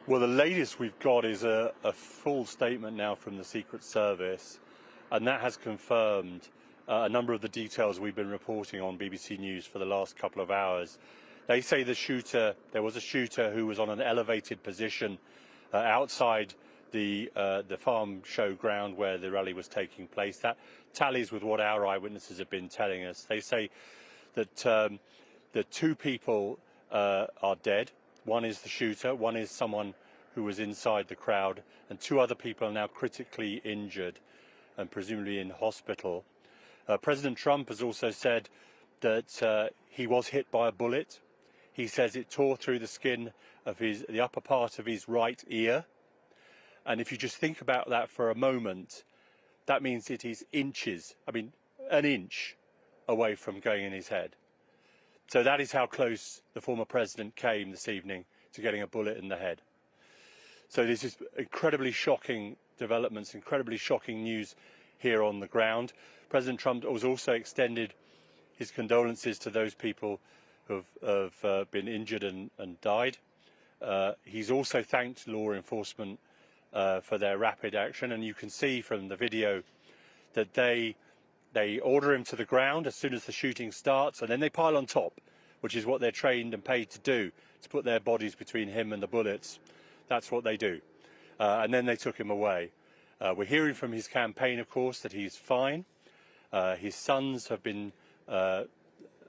Well, the latest we've got is a full statement now from the Secret Service, and that has confirmed a number of the details we've been reporting on BBC News for the last couple of hours. They say there was a shooter who was on an elevated position outside the farm show ground where the rally was taking place. That tallies with what our eyewitnesses have been telling us. They say that the two people are dead. One is the shooter, one is someone who was inside the crowd, and two other people are now critically injured and presumably in hospital. President Trump has also said that he was hit by a bullet. He says it tore through the skin of the upper part of his right ear. And if you just think about that for a moment, that means it is inches, an inch away from going in his head. So that is how close the former president came this evening to getting a bullet in the head. So this is incredibly shocking developments, incredibly shocking news here on the ground. President Trump has also extended his condolences to those people who have been injured and died. He's also thanked law enforcement for their rapid action, and you can see from the video that they order him to the ground as soon as the shooting starts, and then they pile on top, which is what they're trained and paid to do, to put their bodies between him and the bullets. That's what they do. And then they took him away. We're hearing from his campaign, of course, that he's fine. His sons have been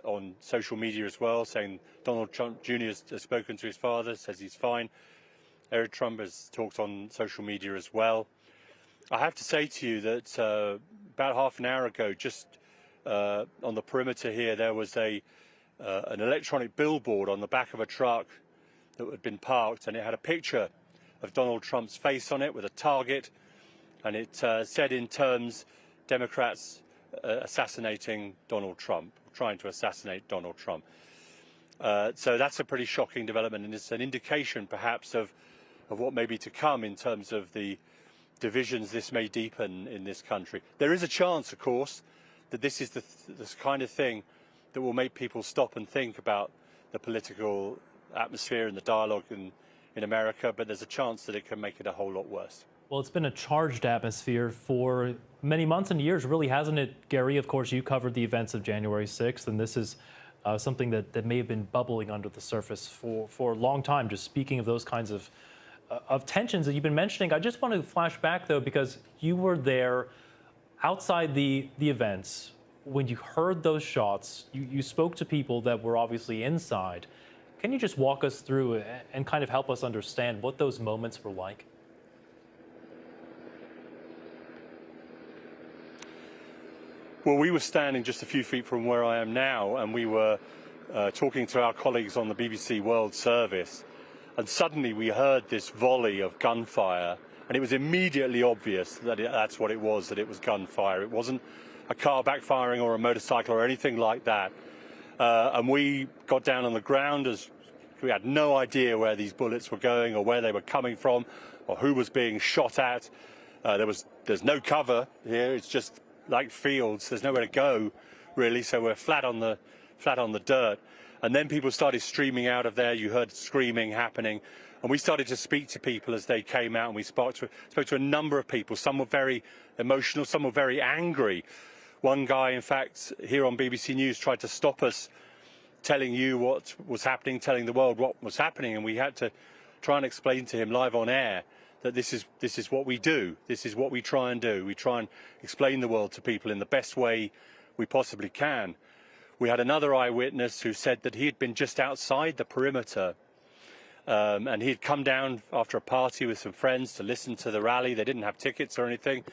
on social media as well, saying Donald Trump Jr. has spoken to his father, says he's fine. Eric Trump has talked on social media as well. I have to say to you that about half an hour ago, just on the perimeter here, there was an electronic billboard on the back of a truck that had been parked, and it had a picture of Donald Trump's face on it with a target, and it said in terms, Democrats assassinating Donald Trump, trying to assassinate Donald Trump. So that's a pretty shocking development, and it's an indication perhaps of what may be to come in terms of the divisions this may deepen in this country. There is a chance, of course, that this is this kind of thing that will make people stop and think about the political atmosphere and the dialogue in America, but there's a chance that it can make it a whole lot worse. Well, it's been a charged atmosphere for many months and years, really, hasn't it, Gary? Of course, you covered the events of January 6th, and this is something that may have been bubbling under the surface for a long time. Just speaking of those kinds of tensions that you've been mentioning, I just want to flash back, though, because you were there outside the events. When you heard those shots, you spoke to people that were obviously inside. Can you just walk us through and kind of help us understand what those moments were like? Well, we were standing just a few feet from where I am now, and we were talking to our colleagues on the BBC World Service. And suddenly we heard this volley of gunfire, and it was immediately obvious that that's what it was, that it was gunfire. It wasn't a car backfiring or a motorcycle or anything like that. And we got down on the ground as we had no idea where these bullets were going or where they were coming from or who was being shot at. There's no cover here. It's just like fields. There's nowhere to go, really. So we're flat on the dirt. And then people started streaming out of there. You heard screaming happening. And we started to speak to people as they came out, and we spoke to a number of people. Some were very emotional, some were very angry. One guy, in fact, here on BBC News tried to stop us telling you what was happening, telling the world what was happening, and we had to try and explain to him live on air that this is what we do. This is what we try and do. We try and explain the world to people in the best way we possibly can. We had another eyewitness who said that he had been just outside the perimeter, and he had come down after a party with some friends to listen to the rally. They didn't have tickets or anything.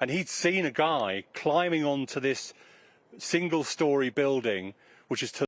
And he'd seen a guy climbing onto this single-story building, which is to